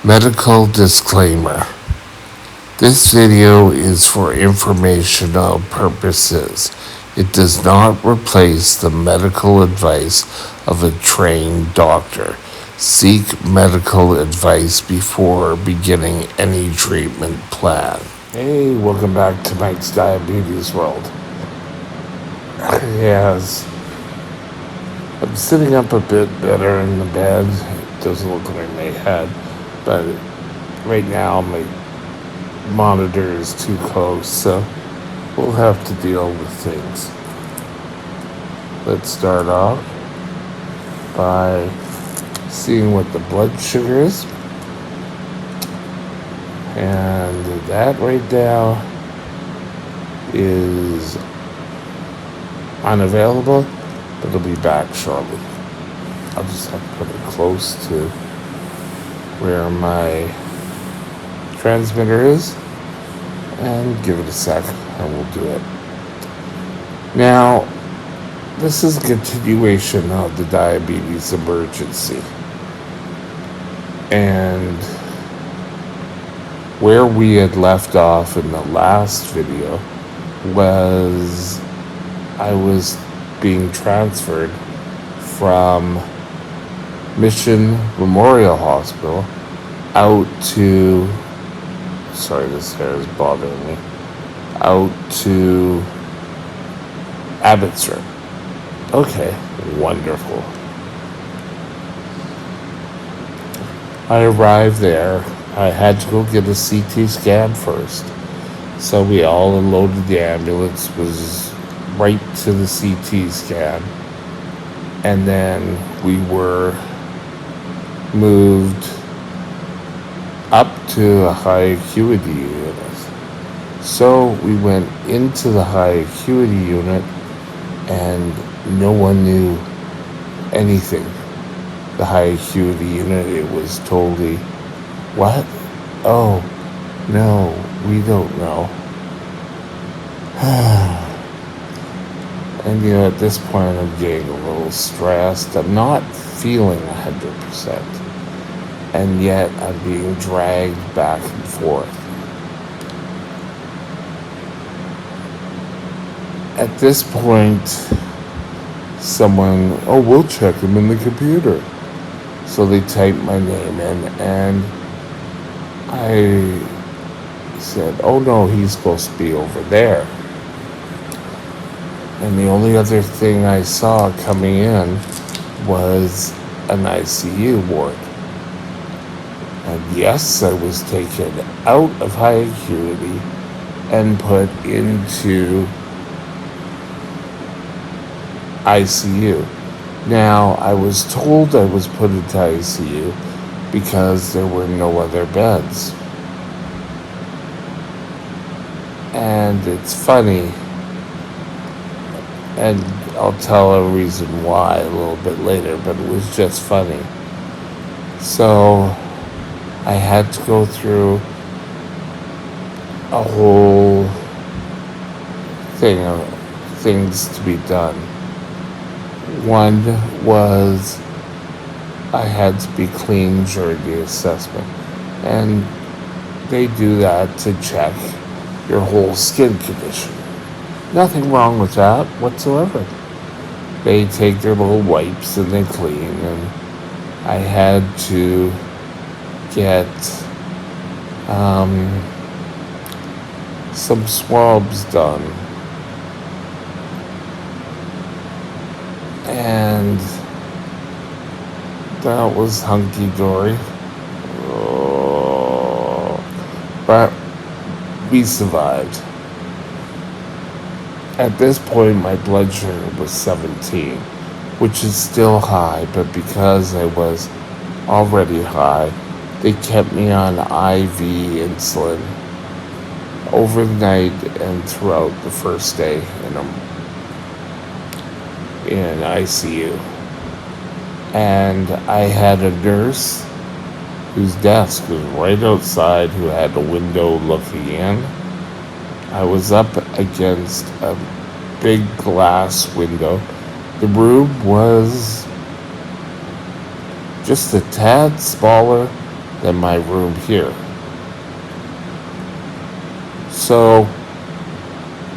Medical disclaimer. This video is for informational purposes. It does not replace the medical advice of a trained doctor. Seek medical advice before beginning any treatment plan. Hey, welcome back to Mike's Diabetes World. Yes, I'm sitting up a bit better in the bed. It doesn't look like my head, but right now my monitor is too close, so we'll have to deal with things. Let's start off by seeing what the blood sugar is. And that right now is unavailable, but it'll be back shortly. I'll just have to put it close to where my transmitter is and give it a sec and we'll do it. Now, this is a continuation of the diabetes emergency. And where we had left off in the last video was I was being transferred from Mission Memorial Hospital out to, sorry, this hair is bothering me, out to Abbotsford. Okay, wonderful. I arrived there. I had to go get a CT scan first. So we all unloaded the ambulance, was right to the CT scan. And then we were moved up to a high acuity unit. So we went into the high acuity unit and no one knew anything. The high acuity unit, it was totally, what? Oh, no, we don't know. And at this point I'm getting a little stressed. I'm not feeling 100%. And yet I'm being dragged back and forth. At this point, someone, oh, we'll check him in the computer. So they typed my name in, and I said, oh no, he's supposed to be over there. And the only other thing I saw coming in was an ICU ward. And yes, I was taken out of high acuity and put into ICU. Now, I was told I was put into ICU because there were no other beds. And it's funny, and I'll tell a reason why a little bit later, but it was just funny. So I had to go through a whole thing of things to be done. One was I had to be clean during the assessment. And they do that to check your whole skin condition. Nothing wrong with that whatsoever. They take their little wipes and they clean, and I had to get some swabs done. And that was hunky-dory. But we survived. At this point, my blood sugar was 17, which is still high, but because I was already high, they kept me on IV insulin overnight and throughout the first day in ICU. And I had a nurse whose desk was right outside, who had a window looking in. I was up against a big glass window. The room was just a tad smaller than my room here. So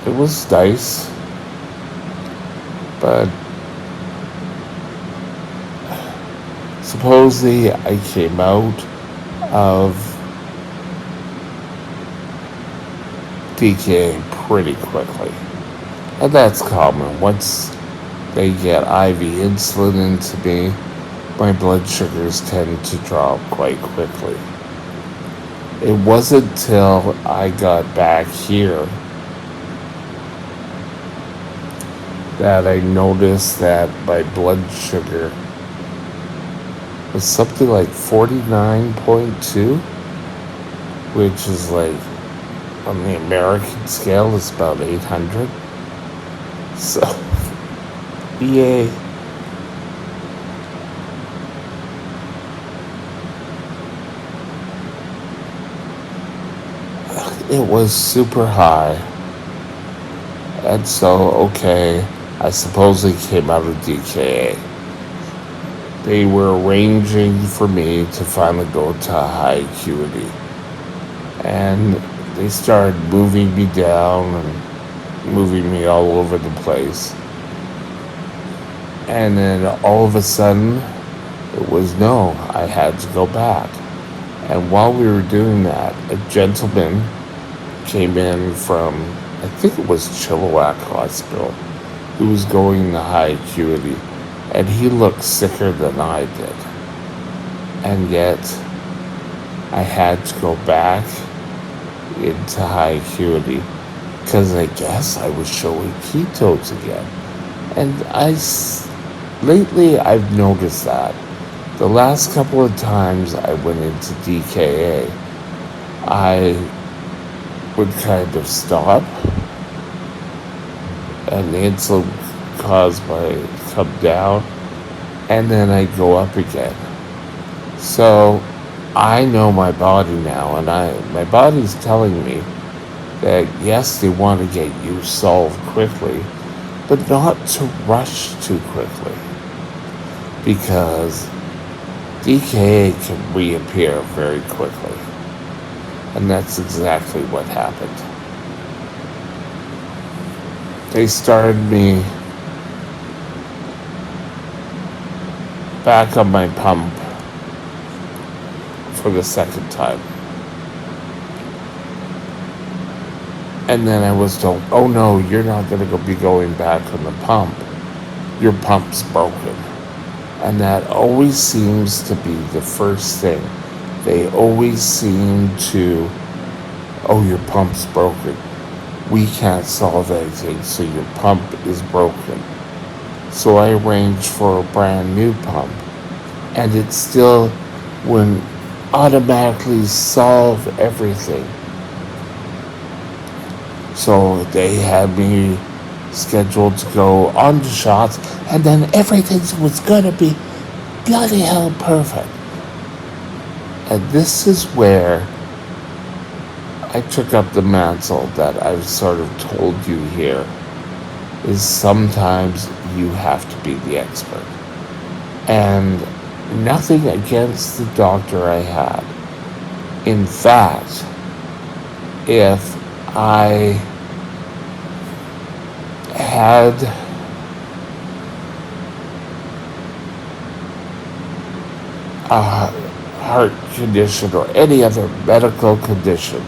it was nice, but supposedly I came out of DKA pretty quickly. And that's common. Once they get IV insulin into me, my blood sugars tend to drop quite quickly. It wasn't till I got back here that I noticed that my blood sugar was something like 49.2, which is like, on the American scale, is about 800. So, yay. It was super high. And so, okay, I supposedly came out of DKA. They were arranging for me to finally go to high acuity. And they started moving me down and moving me all over the place. And then all of a sudden, it was no, I had to go back. And while we were doing that, a gentleman came in from, I think it was Chilliwack Hospital, who was going to high acuity. And he looked sicker than I did. And yet, I had to go back into high acuity because I guess I was showing ketones again. And lately I've noticed that the last couple of times I went into DKA, I would kind of stop and the insulin caused my come down, and then I go up again. So I know my body now, and my body's telling me that yes, they want to get you solved quickly, but not to rush too quickly, because DKA can reappear very quickly, and that's exactly what happened. They started me back on my pump for the second time. And then I was told, oh no, you're not going to be going back on the pump. Your pump's broken. And that always seems to be the first thing. They always seem to, oh, your pump's broken. We can't solve anything, so your pump is broken. So I arranged for a brand new pump. And it still wouldn't automatically solve everything. So they had me scheduled to go on to shots, and then everything was gonna be bloody hell perfect. And this is where I took up the mantle that I've sort of told you here, is sometimes you have to be the expert. And nothing against the doctor I had. In fact, if I had a heart condition or any other medical condition,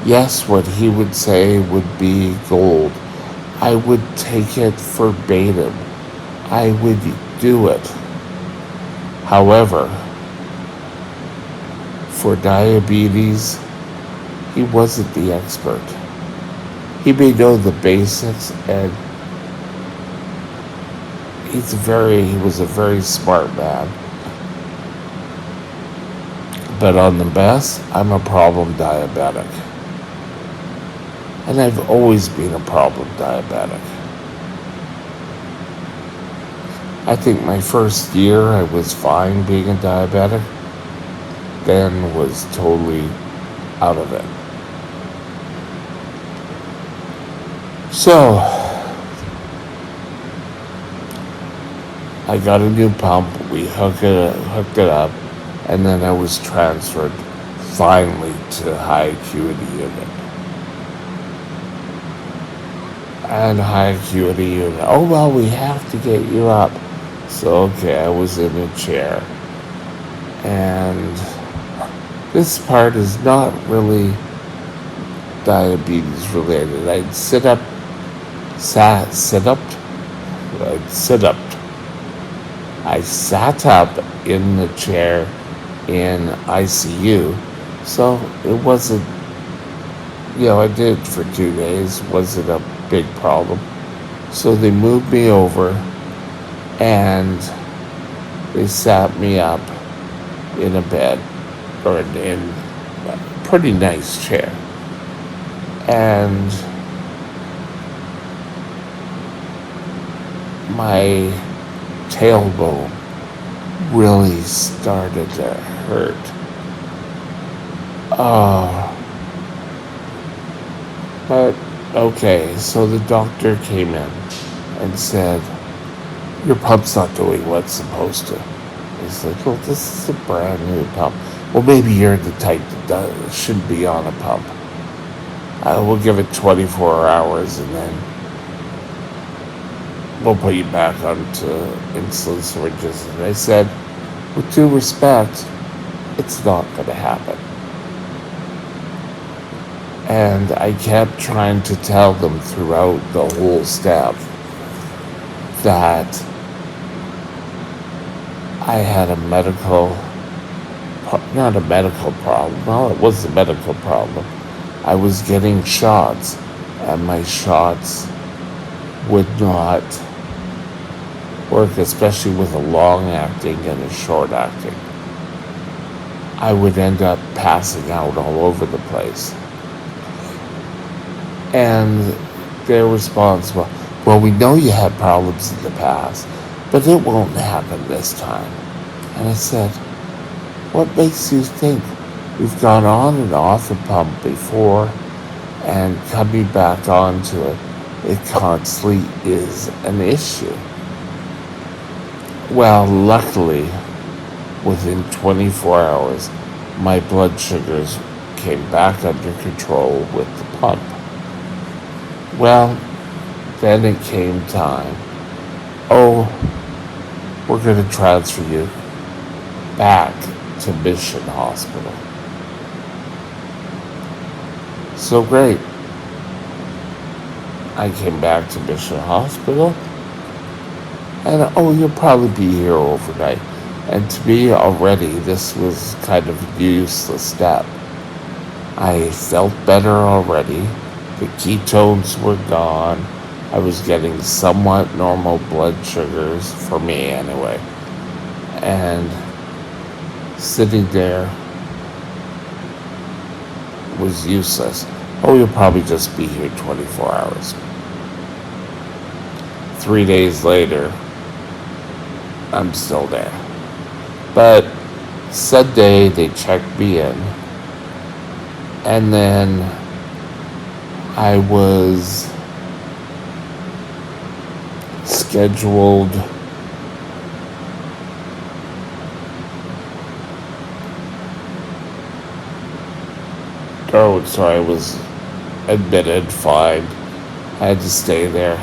yes, what he would say would be gold. I would take it verbatim. I would do it. However, for diabetes, he wasn't the expert. He may know the basics, and he was a very smart man. But on the best, I'm a problem diabetic. And I've always been a problem diabetic. I think my first year I was fine being a diabetic, then was totally out of it. So, I got a new pump, we hooked it up, and then I was transferred finally to high acuity unit. And high acuity unit, oh well, we have to get you up. So okay, I was in a chair, and this part is not really diabetes related. Sit up, I'd sit up. I sat up in the chair in ICU, so it wasn't, I did it for 2 days, wasn't a big problem. So they moved me over and they sat me up in a bed or in a pretty nice chair. And my tailbone really started to hurt. But okay, so the doctor came in and said, your pump's not doing what it's supposed to. He's like, well, this is a brand new pump. Well, maybe you're the type that shouldn't be on a pump. We'll give it 24 hours and then we'll put you back onto insulin syringes. And I said, with due respect, it's not going to happen. And I kept trying to tell them throughout the whole step that I had not a medical problem. Well, it was a medical problem. I was getting shots, and my shots would not work, especially with a long-acting and a short-acting. I would end up passing out all over the place. And their response was, well, we know you had problems in the past, but it won't happen this time. And I said, what makes you think we've gone on and off a pump before, and coming back onto it constantly is an issue? Well, luckily, within 24 hours, my blood sugars came back under control with the pump. Well, then it came time. Oh, we're going to transfer you back to Mission Hospital. So great. I came back to Mission Hospital, and you'll probably be here overnight. And to me already, this was kind of a useless step. I felt better already. The ketones were gone. I was getting somewhat normal blood sugars, for me anyway. And sitting there was useless. Oh, you'll probably just be here 24 hours. 3 days later, I'm still there. But said day, they checked me in. And then I was scheduled I was admitted, fine. I had to stay there.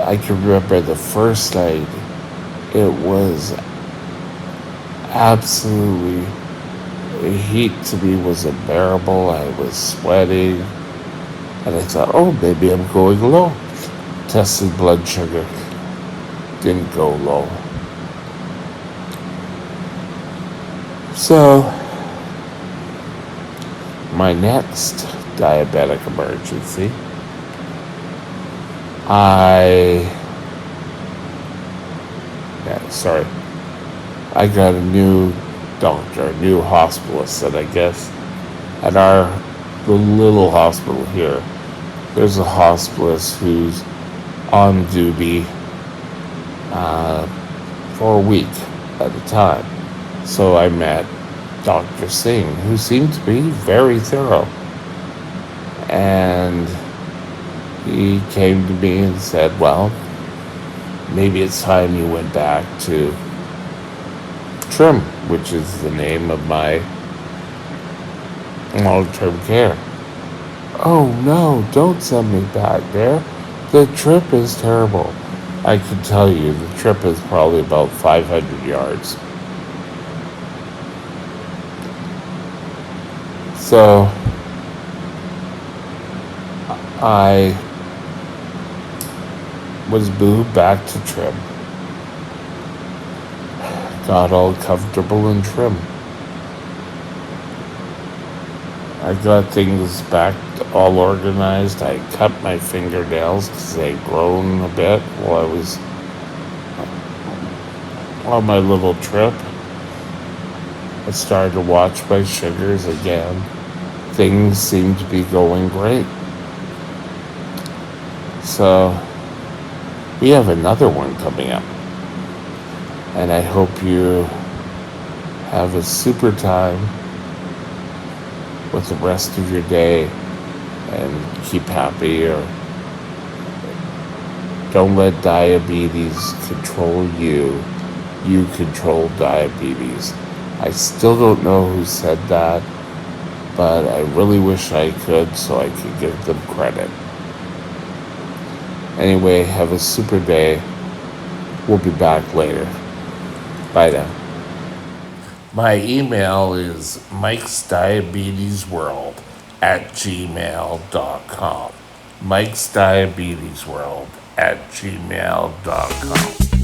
I can remember the first night, it was absolutely, the heat to me was unbearable. I was sweating, and I thought, oh, maybe I'm going low. Tested blood sugar, didn't go low. So, my next diabetic emergency, I got a new doctor, a new hospitalist, and I guess at the little hospital here, there's a hospitalist who's on duty for a week at a time. So I met Dr. Singh, who seemed to be very thorough. And he came to me and said, well, maybe it's time you went back to Trim, which is the name of my long-term care. Oh no, don't send me back there. The trip is terrible. I can tell you, the trip is probably about 500 yards. So I was moved back to Trim. Got all comfortable and trim. I got things back all organized. I cut my fingernails because they'd grown a bit while I was on my little trip. I started to watch my sugars again. Things seem to be going great. So we have another one coming up. And I hope you have a super time with the rest of your day and keep happy, or don't let diabetes control you. You control diabetes. I still don't know who said that, but I really wish I could so I could give them credit. Anyway, have a super day. We'll be back later. Bye now. My email is mikesdiabetesworld@gmail.com. mikesdiabetesworld@gmail.com.